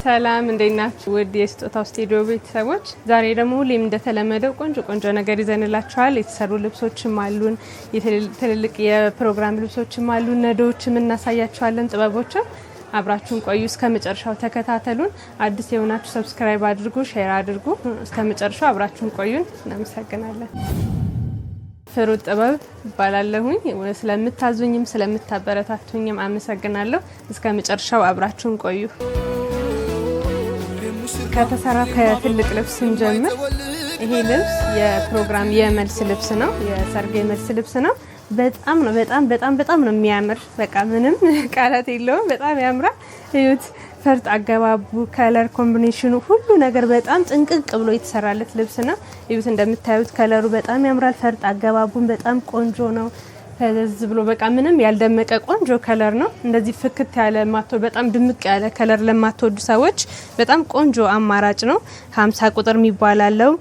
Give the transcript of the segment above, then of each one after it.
ሰላም እንዴት ናችሁ? ውድ የስጦታው ስቱዲዮ ቤተሰቦች፣ ዛሬ ደግሞ ሁሌም እንደተለመደው ቆንጆ ነገር ይዘንላችኋል። የተሰሩ ልብሶችም አሉን፣ ትልልቅ የፕሮግራም ልብሶችም አሉን፣ ነዶዎችም እናሳያችኋለን፣ ጥበቦችም። አብራችሁን ቆዩ፣ እስከ መጨረሻው ተከታተሉን። አዲስ የሆናችሁ ሰብስክራይብ አድርጉ፣ ሼር አድርጉ። እስከ መጨረሻው አብራችሁን ቆዩን። እናመሰግናለን። ፍሩት ጥበብ ይባላለሁኝ። ስለምታዙኝም ስለምታበረታቱኝም አመሰግናለሁ። እስከ መጨረሻው አብራችሁን ቆዩ። ከተሰራ ከትልቅ ልብስ እንጀምር። ይሄ ልብስ የፕሮግራም የመልስ ልብስ ነው፣ የሰርግ የመልስ ልብስ ነው። በጣም ነው የሚያምር። በቃ ምንም ቃላት የለውም። በጣም ያምራል። እዩት፣ ፈርጥ አገባቡ፣ ከለር ኮምቢኔሽኑ፣ ሁሉ ነገር በጣም ጥንቅቅ ብሎ የተሰራለት ልብስ ነው። እዩት፣ እንደምታዩት ከለሩ በጣም ያምራል። ፈርጥ አገባቡን በጣም ቆንጆ ነው። ፈዘዝ ብሎ በቃ ምንም ያልደመቀ ቆንጆ ከለር ነው። እንደዚህ ፍክት ያለ በጣም ድምቅ ያለ ከለር ለማትወዱ ሰዎች በጣም ቆንጆ አማራጭ ነው። 50 ቁጥር የሚባል አለው።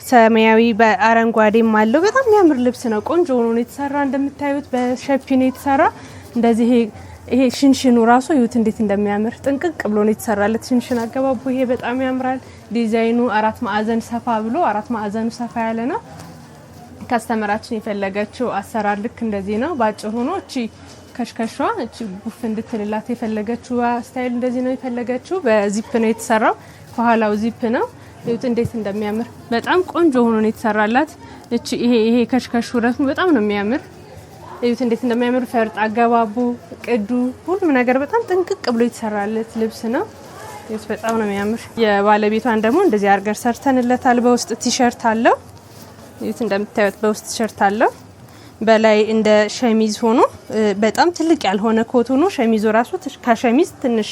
ሰማያዊ በአረንጓዴም አለው። በጣም የሚያምር ልብስ ነው። ቆንጆ ሆኖ ነው የተሰራ። እንደምታዩት በሸፒ ነው የተሰራ። እንደዚህ ይሄ ሽንሽኑ ራሱ እዩት እንዴት እንደሚያምር ጥንቅቅ ብሎ ነው የተሰራለት። ሽንሽን አገባቡ ይሄ በጣም ያምራል። ዲዛይኑ አራት ማዕዘን ሰፋ ብሎ አራት ማዕዘኑ ሰፋ ያለ ነው። ከስተመራችን የፈለገችው አሰራር ልክ እንደዚህ ነው። ባጭሩ ሆኖ እቺ ከሽከሿ እቺ ጉፍ እንድትልላት የፈለገችው ስታይል እንደዚህ ነው የፈለገችው። በዚፕ ነው የተሰራው። ከኋላው ዚፕ ነው። እዩት እንዴት እንደሚያምር በጣም ቆንጆ ሆኖ ነው የተሰራላት። እቺ ይሄ ከሽከሹ ረስሙ በጣም ነው የሚያምር። እዩት እንዴት እንደሚያምር ፈርጥ አገባቡ፣ ቅዱ፣ ሁሉም ነገር በጣም ጥንቅቅ ብሎ የተሰራለት ልብስ ነው። እዩት በጣም ነው የሚያምር። የባለቤቷን ደግሞ እንደዚህ አርገር ሰርተንለታል። በውስጥ ቲሸርት አለው። እዩት እንደምታዩት በውስጥ ቲሸርት አለው። በላይ እንደ ሸሚዝ ሆኖ በጣም ትልቅ ያልሆነ ኮት ሆኖ ሸሚዙ ራሱ ከሸሚዝ ትንሽ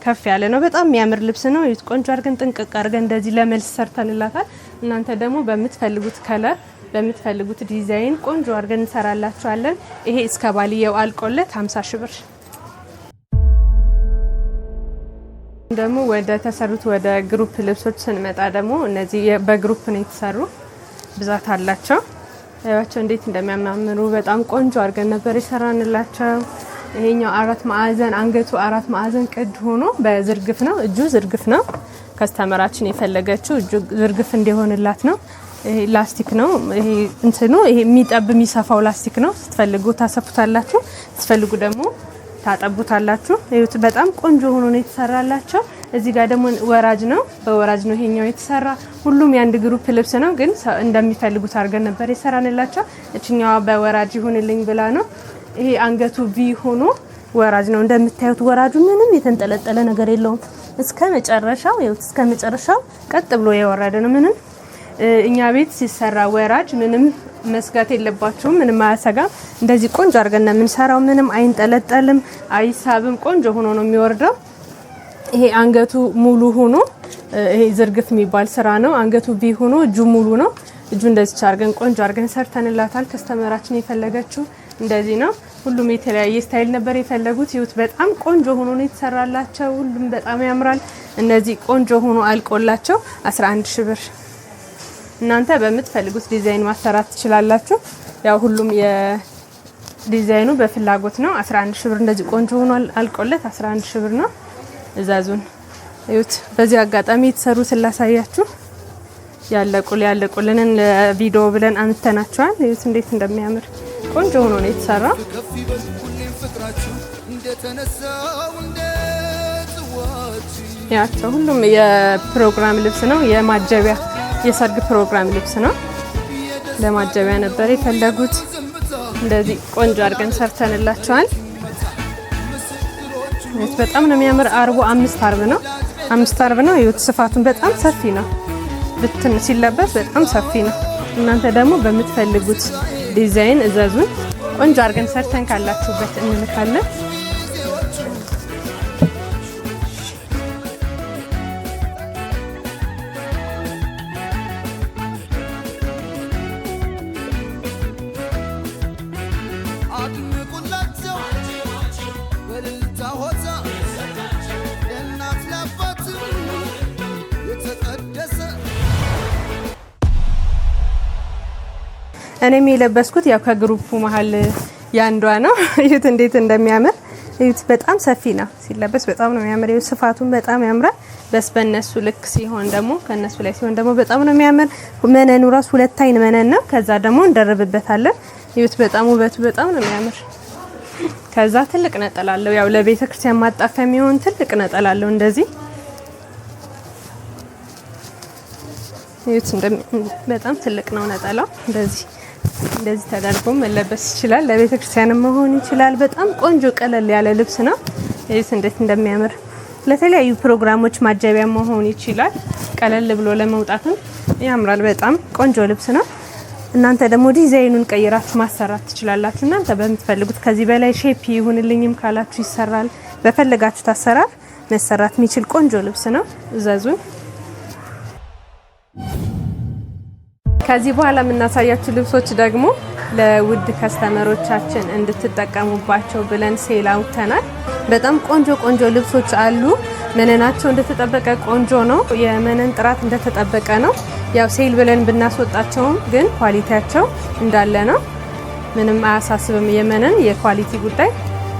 ከፍ ያለ ነው። በጣም የሚያምር ልብስ ነው። እዩት ቆንጆ አርገን ጥንቅቅ አርገን እንደዚህ ለመልስ ሰርተንላታል። እናንተ ደግሞ በምትፈልጉት ከለር በምትፈልጉት ዲዛይን ቆንጆ አርገን እንሰራላችኋለን። ይሄ እስከ ባልየው አልቆለት 50 ሺህ ብር። ደግሞ ወደ ተሰሩት ወደ ግሩፕ ልብሶች ስንመጣ ደግሞ እነዚህ በግሩፕ ነው የተሰሩ። ብዛት አላቸው። ያቸው እንዴት እንደሚያማምሩ በጣም ቆንጆ አርገን ነበር የሰራንላቸው። ይሄኛው አራት ማዕዘን አንገቱ አራት ማዕዘን ቅድ ሆኖ በዝርግፍ ነው። እጁ ዝርግፍ ነው። ከስተመራችን የፈለገችው እጁ ዝርግፍ እንዲሆንላት ነው። ይሄ ላስቲክ ነው። ይሄ ይሄ የሚጠብ የሚሰፋው ላስቲክ ነው። ስትፈልጉ ታሰፉታላችሁ፣ ስትፈልጉ ደግሞ ታጠቡታላችሁ። እዩት በጣም ቆንጆ ሆኖ ነው የተሰራላቸው። እዚህ ጋር ደግሞ ወራጅ ነው። በወራጅ ነው ይሄኛው የተሰራ። ሁሉም የአንድ ግሩፕ ልብስ ነው፣ ግን እንደሚፈልጉት አድርገን ነበር የሰራንላቸው። እችኛዋ በወራጅ ይሁንልኝ ብላ ነው። ይሄ አንገቱ ቪ ሆኖ ወራጅ ነው። እንደምታዩት ወራጁ ምንም የተንጠለጠለ ነገር የለውም። እስከ መጨረሻው ይኸውት፣ እስከ መጨረሻው ቀጥ ብሎ የወረደ ነው። ምንም እኛ ቤት ሲሰራ ወራጅ ምንም መስጋት የለባችሁም፣ ምንም አያሰጋም። እንደዚህ ቆንጆ አድርገን ነው የምንሰራው። ምንም አይንጠለጠልም፣ አይሳብም። ቆንጆ ሆኖ ነው የሚወርደው። ይሄ አንገቱ ሙሉ ሆኖ ይሄ ዝርግፍ የሚባል ስራ ነው። አንገቱ ቪ ሆኖ እጁ ሙሉ ነው። እጁ እንደዚህ አድርገን ቆንጆ አድርገን ሰርተንላታል። ከስተመራችን የፈለገችው እንደዚህ ነው። ሁሉም የተለያየ ስታይል ነበር የፈለጉት። ይሁት በጣም ቆንጆ ሆኖ ነው የተሰራላቸው። ሁሉም በጣም ያምራል። እነዚህ ቆንጆ ሆኖ አልቆላቸው 11 ሺህ ብር። እናንተ በምትፈልጉት ዲዛይን ማሰራት ትችላላችሁ። ያው ሁሉም የዲዛይኑ በፍላጎት ነው። 11 ሺህ ብር እንደዚህ ቆንጆ ሆኖ አልቆለት 11 ሺህ ብር ነው። እዛዙን እዩት። በዚህ አጋጣሚ የተሰሩትን ላሳያችሁ። ያለቁልንን ቪዲዮ ብለን አምጥተናቸዋል። እዩት እንዴት እንደሚያምር ቆንጆ ሆኖ ነው የተሰራ። ያቸው ሁሉም የፕሮግራም ልብስ ነው። የማጀቢያ የሰርግ ፕሮግራም ልብስ ነው። ለማጀቢያ ነበር የፈለጉት። እንደዚህ ቆንጆ አድርገን ሰርተንላቸዋል። በጣም ነው የሚያምር። አርቡ 5 አርብ ነው። 5 አርብ ነው። ይሁት ስፋቱን በጣም ሰፊ ነው። ብትን ሲለበስ በጣም ሰፊ ነው። እናንተ ደግሞ በምትፈልጉት ዲዛይን እዘዙን። ቆንጆ አድርገን ሰርተን ካላችሁበት እንልካለን። እኔም የለበስኩት ያው ከግሩፑ መሀል ያንዷ ነው። እዩት እንዴት እንደሚያምር እዩት በጣም ሰፊ ነው ሲለበስ በጣም ነው የሚያምር። ይኸው ስፋቱን በጣም ያምራል። በእነሱ ልክ ሲሆን ደግሞ ከነሱ ላይ ሲሆን ደግሞ በጣም ነው የሚያምር። መነኑ ራሱ ሁለት አይን መነን ነው። ከዛ ደግሞ እንደረብበታለን። እዩት በጣም ውበቱ በጣም ነው የሚያምር። ከዛ ትልቅ ነጠላ አለው። ያው ለቤተ ክርስቲያን ማጣፊያ የሚሆን ትልቅ ነጠላ አለው እንደዚህ። እዩት በጣም ትልቅ ነው ነጠላው። እንደዚህ ተደርጎ መለበስ ይችላል። ለቤተ ክርስቲያንም መሆን ይችላል። በጣም ቆንጆ ቀለል ያለ ልብስ ነው። እዩት እንዴት እንደሚያምር። ለተለያዩ ፕሮግራሞች ማጀቢያ መሆን ይችላል። ቀለል ብሎ ለመውጣትም ያምራል። በጣም ቆንጆ ልብስ ነው። እናንተ ደግሞ ዲዛይኑን ቀይራችሁ ማሰራት ትችላላችሁ። እናንተ በምትፈልጉት ከዚህ በላይ ሼፕ ይሁንልኝም ካላችሁ ይሰራል። በፈለጋችሁት አሰራር መሰራት የሚችል ቆንጆ ልብስ ነው። እዘዙን። ከዚህ በኋላ የምናሳያችሁ ልብሶች ደግሞ ለውድ ከስተመሮቻችን እንድትጠቀሙባቸው ብለን ሴል አውጥተናል። በጣም ቆንጆ ልብሶች አሉ። መነናቸው እንደተጠበቀ ቆንጆ ነው። የመነን ጥራት እንደተጠበቀ ነው። ያው ሴል ብለን ብናስወጣቸውም ግን ኳሊቲያቸው እንዳለ ነው። ምንም አያሳስብም። የመነን የኳሊቲ ጉዳይ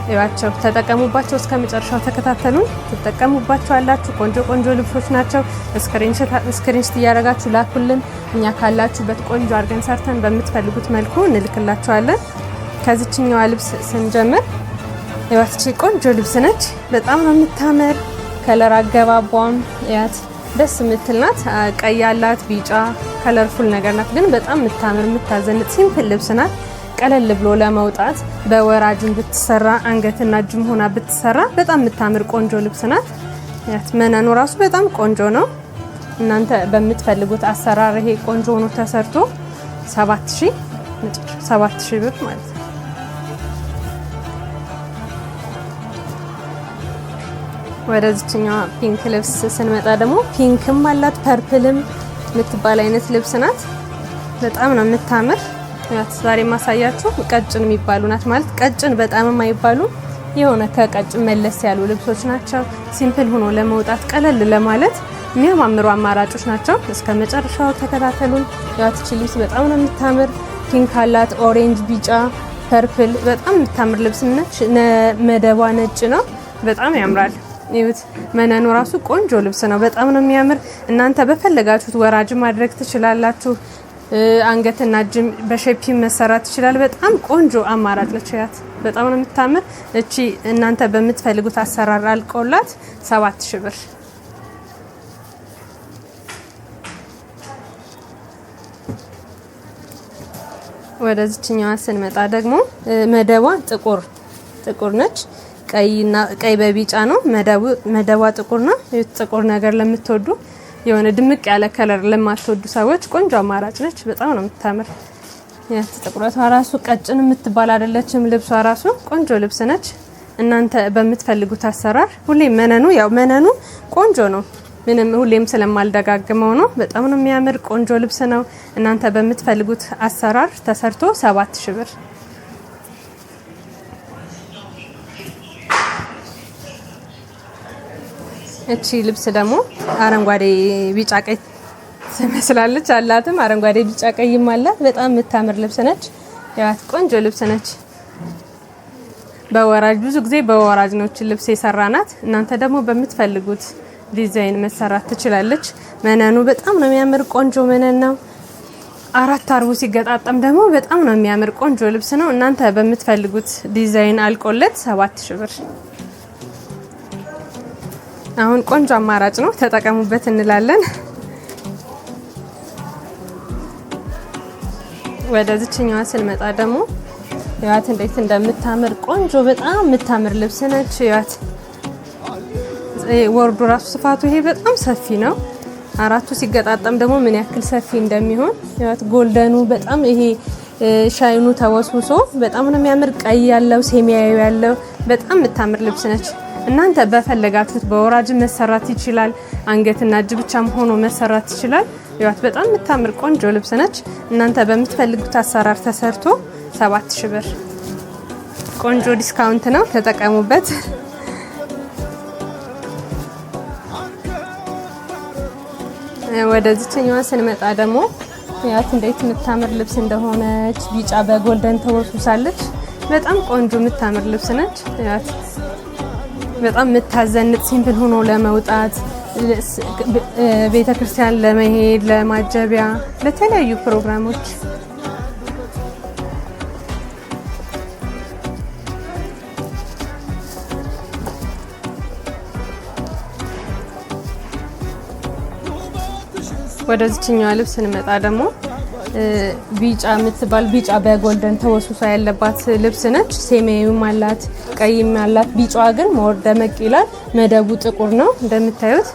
ይዋቸው። ተጠቀሙባቸው። እስከ መጨረሻው ተከታተሉን። ትጠቀሙባቸዋላችሁ። ቆንጆ ልብሶች ናቸው። ስክሪንሾት እያደረጋችሁ ላኩልን። እኛ ካላችሁበት ቆንጆ አድርገን ሰርተን በምትፈልጉት መልኩ እንልክላችኋለን። ከዚችኛዋ ልብስ ስንጀምር ይዋች ቆንጆ ልብስ ነች። በጣም ነው የምታምር። ከለር አገባቧም ያት ደስ የምትል ናት። ቀይ ያላት ቢጫ ከለርፉል ነገር ናት። ግን በጣም የምታምር የምታዘንጥ ሲምፕል ልብስ ናት። ቀለል ብሎ ለመውጣት በወራጅም ብትሰራ አንገትና እጅም ሆና ብትሰራ በጣም የምታምር ቆንጆ ልብስ ናት። ያት መነኑ ራሱ በጣም ቆንጆ ነው። እናንተ በምትፈልጉት አሰራር ይሄ ቆንጆ ሆኖ ተሰርቶ 7000 ብር ማለት ነው። ወደዚህኛው ፒንክ ልብስ ስንመጣ ደግሞ ፒንክም አላት ፐርፕልም የምትባል አይነት ልብስ ናት። በጣም ነው የምታምር። ዛሬ ማሳያችሁ ቀጭን የሚባሉ ናት። ማለት ቀጭን በጣምም አይባሉ የሆነ ከቀጭን መለስ ያሉ ልብሶች ናቸው። ሲምፕል ሆኖ ለመውጣት ቀለል ለማለት የሚያማምሩ አማራጮች ናቸው። እስከ መጨረሻው ተከታተሉን። ያቺ ልብስ በጣም ነው የምታምር። ፒንክ አላት፣ ኦሬንጅ፣ ቢጫ፣ ፐርፕል በጣም የምታምር ልብስ ነች። መደቧ ነጭ ነው። በጣም ያምራል። ይሁት መነኑ ራሱ ቆንጆ ልብስ ነው። በጣም ነው የሚያምር። እናንተ በፈለጋችሁት ወራጅ ማድረግ ትችላላችሁ። አንገትና እጅ በሼፕ መሰራት ይችላል። በጣም ቆንጆ አማራጭ ነች። ያት በጣም ነው የምታምር። እቺ እናንተ በምትፈልጉት አሰራር አልቆላት 7000 ብር። ወደዚህኛዋ ስንመጣ ደግሞ መደቧ ጥቁር ነች። ቀይ በቢጫ ነው። መደቧ ጥቁር ነው። ጥቁር ነገር ለምትወዱ የሆነ ድምቅ ያለ ከለር ለማትወዱ ሰዎች ቆንጆ አማራጭ ነች። በጣም ነው የምታምር። ያት ጥቁረቷ ራሱ ቀጭን የምትባል አይደለችም። ልብሷ ራሱ ቆንጆ ልብስ ነች። እናንተ በምትፈልጉት አሰራር ሁሌም መነኑ ቆንጆ ነው። ምንም ሁሌም ስለማልደጋግመው ነው። በጣም ነው የሚያምር ቆንጆ ልብስ ነው። እናንተ በምትፈልጉት አሰራር ተሰርቶ 7000 ብር። እቺ ልብስ ደግሞ አረንጓዴ ቢጫ ቀይ ትመስላለች። አላትም አረንጓዴ ቢጫ ቀይም አላት። በጣም የምታምር ልብስ ነች። ያት ቆንጆ ልብስ ነች። በወራጅ ብዙ ጊዜ በወራጅ ነው እቺ ልብስ የሰራናት። እናንተ ደግሞ በምትፈልጉት ዲዛይን መሰራት ትችላለች። መነኑ በጣም ነው የሚያምር ቆንጆ መነን ነው። 4 አርቡ ሲገጣጠም ደግሞ በጣም ነው የሚያምር ቆንጆ ልብስ ነው። እናንተ በምትፈልጉት ዲዛይን አልቆለት 7000 ብር። አሁን ቆንጆ አማራጭ ነው፣ ተጠቀሙበት እንላለን። ወደዚህኛዋ ስንመጣ ደግሞ ያት እንዴት እንደምታምር ቆንጆ በጣም የምታምር ልብስ ነች። ያት ወርዱ ራሱ ስፋቱ ይሄ በጣም ሰፊ ነው። አራቱ ሲገጣጠም ደግሞ ምን ያክል ሰፊ እንደሚሆን ያት ጎልደኑ በጣም ይሄ ሻይኑ ተወስውሶ በጣም ነው የሚያምር። ቀይ ያለው ሰማያዊ ያለው በጣም የምታምር ልብስ ነች። እናንተ በፈለጋችሁት በወራጅ መሰራት ይችላል። አንገትና እጅ ብቻም ሆኖ መሰራት ይችላል። ያት በጣም የምታምር ቆንጆ ልብስ ነች። እናንተ በምትፈልጉት አሰራር ተሰርቶ 7000 ብር። ቆንጆ ዲስካውንት ነው፣ ተጠቀሙበት። ወደዚህኛዋ ስንመጣ ደግሞ ያት እንዴት የምታምር ልብስ እንደሆነች ቢጫ በጎልደን ተወርሱሳለች። በጣም ቆንጆ የምታምር ልብስ ነች። ያት በጣም የምታዘንጥ ሲምፕል ሆኖ ለመውጣት ቤተክርስቲያን ለመሄድ ለማጀቢያ ለተለያዩ ፕሮግራሞች ወደዚህኛው ልብስ እንመጣ ደግሞ ቢጫ የምትባል ቢጫ በጎልደን ተወሱሳ ያለባት ልብስ ነች። ሰማያዊም አላት ቀይም አላት። ቢጫዋ ግን ሞር ደመቅ ይላል። መደቡ ጥቁር ነው እንደምታዩት።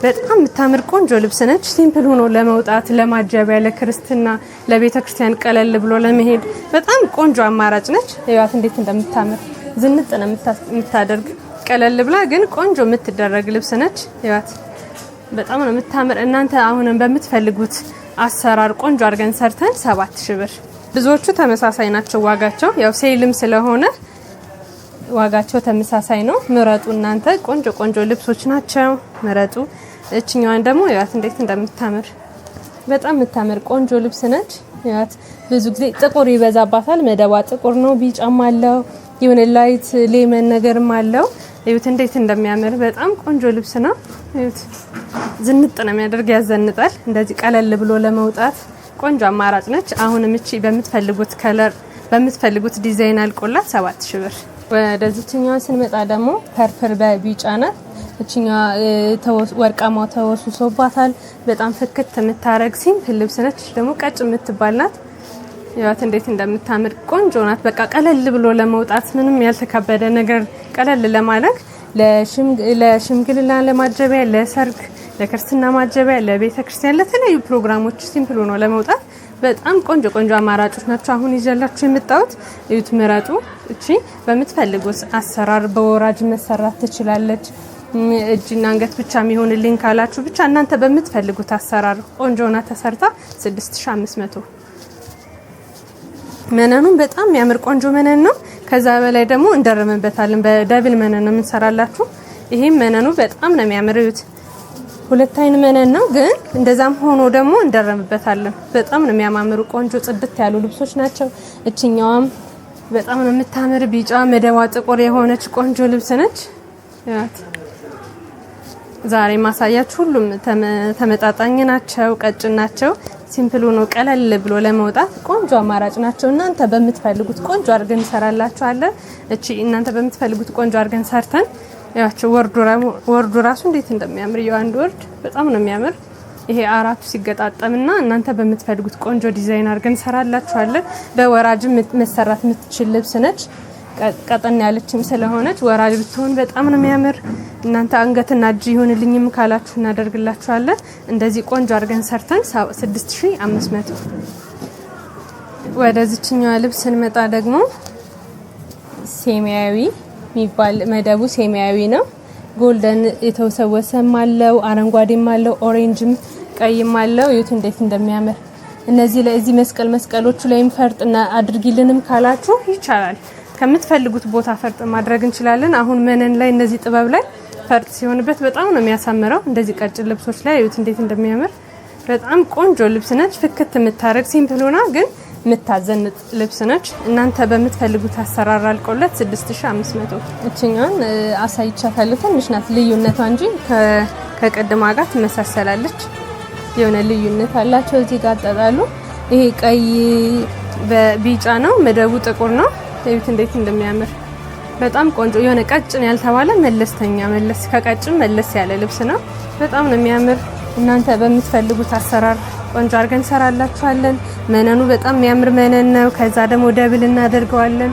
በጣም የምታምር ቆንጆ ልብስ ነች። ሲምፕል ሆኖ ለመውጣት ለማጀቢያ፣ ለክርስትና፣ ለቤተክርስቲያን ቀለል ብሎ ለመሄድ በጣም ቆንጆ አማራጭ ነች። ያት እንዴት እንደምታምር ዝንጥ ነው የምታደርግ ቀለል ብላ ግን ቆንጆ የምትደረግ ልብስ ነች። ያት በጣም ነው የምታምር። እናንተ አሁንም በምትፈልጉት አሰራር ቆንጆ አድርገን ሰርተን 7000 ብር። ብዙዎቹ ተመሳሳይ ናቸው ዋጋቸው። ያው ሴልም ስለሆነ ዋጋቸው ተመሳሳይ ነው። ምረጡ እናንተ። ቆንጆ ቆንጆ ልብሶች ናቸው፣ ምረጡ። እቺኛዋን ደግሞ ያት እንዴት እንደምታምር በጣም የምታምር ቆንጆ ልብስ ነች። ያት ብዙ ጊዜ ጥቁር ይበዛባታል። መደባ ጥቁር ነው። ቢጫም አለው የሆነ ላይት ሌመን ነገርም አለው። እዩት እንዴት እንደሚያምር በጣም ቆንጆ ልብስ ነው። እዩት ዝንጥ ነው የሚያደርግ፣ ያዘንጣል። እንደዚህ ቀለል ብሎ ለመውጣት ቆንጆ አማራጭ ነች። አሁንም እቺ በምትፈልጉት ከለር በምትፈልጉት ዲዛይን አልቆላት 7000 ብር። ወደዚህኛዋ ስንመጣ ደግሞ ፐርፕል በቢጫ ናት። እቺኛዋ ወርቃማው ተወሱሶባታል። በጣም ፍክት የምታረግ ሲምፕል ልብስ ነች። ደግሞ ቀጭ የምትባል ናት። ያት እንዴት እንደምታምር ቆንጆ ናት። በቃ ቀለል ብሎ ለመውጣት ምንም ያልተከበደ ነገር ቀለል ለማድረግ ለሽምግልና፣ ለማጀቢያ፣ ለሰርግ፣ ለክርስትና ማጀቢያ፣ ለቤተ ክርስቲያን፣ ለተለያዩ ፕሮግራሞች ሲምፕል ሆኖ ለመውጣት በጣም ቆንጆ ቆንጆ አማራጮች ናቸው አሁን ይዤላችሁ የመጣሁት። እዩት ምረጡ። እቺ በምትፈልጉት አሰራር በወራጅ መሰራት ትችላለች። እጅና አንገት ብቻ የሚሆንልኝ ካላችሁ ብቻ እናንተ በምትፈልጉት አሰራር ቆንጆና ተሰርታ 6500። መነኑን በጣም የሚያምር ቆንጆ መነን ነው። ከዛ በላይ ደግሞ እንደረመበታለን። በደብል መነን ነው የምንሰራላችሁ። ይሄም መነኑ በጣም ነው የሚያምሩት። ሁለት አይን መነን ነው ግን እንደዛም ሆኖ ደግሞ እንደረመበታለን። በጣም ነው የሚያማምሩ ቆንጆ ጽድት ያሉ ልብሶች ናቸው። እቺኛዋም በጣም ነው የምታምር ቢጫ መደባ ጥቁር የሆነች ቆንጆ ልብስ ነች። ያት ዛሬ ማሳያችሁ ሁሉም ተመጣጣኝ ናቸው፣ ቀጭን ናቸው። ሲምፕል ሆኖ ቀለል ብሎ ለመውጣት ቆንጆ አማራጭ ናቸው። እናንተ በምትፈልጉት ቆንጆ አድርገን እንሰራላችኋለን። እቺ እናንተ በምትፈልጉት ቆንጆ አድርገን ሰርተን ያቸው ወርዱ ራሱ እንዴት እንደሚያምር የአንድ ወርድ በጣም ነው የሚያምር። ይሄ አራቱ ሲገጣጠምና እናንተ በምትፈልጉት ቆንጆ ዲዛይን አድርገን እንሰራላችኋለን። በወራጅም መሰራት የምትችል ልብስ ነች። ቀጠን ያለችም ስለሆነች ወራጅ ብትሆን በጣም ነው የሚያምር። እናንተ አንገትና እጅ ይሁንልኝም ካላችሁ እናደርግላችኋለን። እንደዚህ ቆንጆ አድርገን ሰርተን 6500። ወደዚህኛው ልብስ እንመጣ ደግሞ ሰማያዊ የሚባል መደቡ ሰማያዊ ነው። ጎልደን የተወሰወሰም አለው፣ አረንጓዴም አለው፣ ኦሬንጅም ቀይም አለው። እዩት እንዴት እንደሚያምር። እነዚህ ለዚህ መስቀሎቹ ላይም ፈርጥና አድርጊልንም ካላችሁ ይቻላል። ከምትፈልጉት ቦታ ፈርጥ ማድረግ እንችላለን። አሁን መነን ላይ እነዚህ ጥበብ ላይ ፈርጥ ሲሆንበት በጣም ነው የሚያሳምረው። እንደዚህ ቀጭን ልብሶች ላይ እዩት እንዴት እንደሚያምር። በጣም ቆንጆ ልብስ ነች። ፍክት የምታረግ ሲምፕል ሆና ግን የምታዘንጥ ልብስ ነች። እናንተ በምትፈልጉት አሰራር አልቆለት 6500። እቺኛን አሳይቻታለሁ። ትንሽ ናት ልዩነቷ እንጂ ከቀድማ ጋር ትመሳሰላለች። የሆነ ልዩነት አላቸው። እዚህ ጋር አጣጣሉ። ይሄ ቀይ በቢጫ ነው፣ መደቡ ጥቁር ነው። እዩት እንዴት እንደሚያምር በጣም ቆንጆ የሆነ ቀጭን ያልተባለ መለስ ከቀጭን መለስ ያለ ልብስ ነው። በጣም ነው የሚያምር። እናንተ በምትፈልጉት አሰራር ቆንጆ አድርገን እንሰራላችኋለን። መነኑ በጣም የሚያምር መነን ነው። ከዛ ደግሞ ደብል እናደርገዋለን።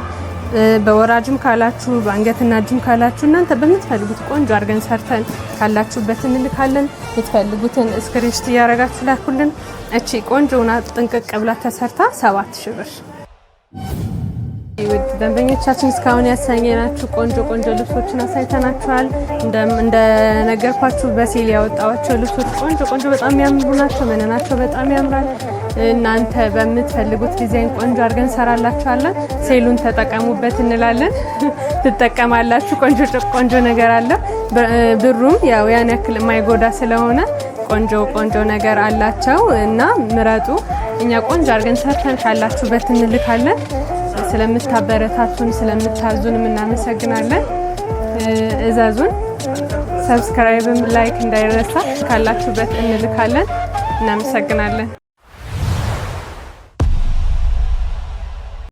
በወራጅም ካላችሁ በአንገትና እጅም ካላችሁ እናንተ በምትፈልጉት ቆንጆ አድርገን ሰርተን ካላችሁበት እንልካለን። የምትፈልጉትን ስክሪንሾት እያደረጋችሁ ላኩልን። እቺ ቆንጆና ጥንቅቅ ብላ ተሰርታ 7000 ብር። ውድ ደንበኞቻችን እስካሁን ያሳየናችሁ ቆንጆ ልብሶችን አሳይተናችኋል። እንደነገርኳችሁ በሴል ያወጣዋቸው ልብሶች ቆንጆ በጣም የሚያምሩ ናቸው። መነናቸው በጣም ያምራል። እናንተ በምትፈልጉት ዲዛይን ቆንጆ አድርገን ሰራላችኋለን። ሴሉን ተጠቀሙበት እንላለን። ትጠቀማላችሁ። ቆንጆ ነገር አለ። ብሩም ያው ያን ያክል የማይጎዳ ስለሆነ ቆንጆ ነገር አላቸው እና ምረጡ። እኛ ቆንጆ አድርገን ሰርተን ካላችሁበት እንልካለን። ስለምታበረታቱን ስለምታዙን እናመሰግናለን። እዛዙን። ሰብስክራይብም ላይክ እንዳይረሳ። ካላችሁበት እንልካለን። እናመሰግናለን።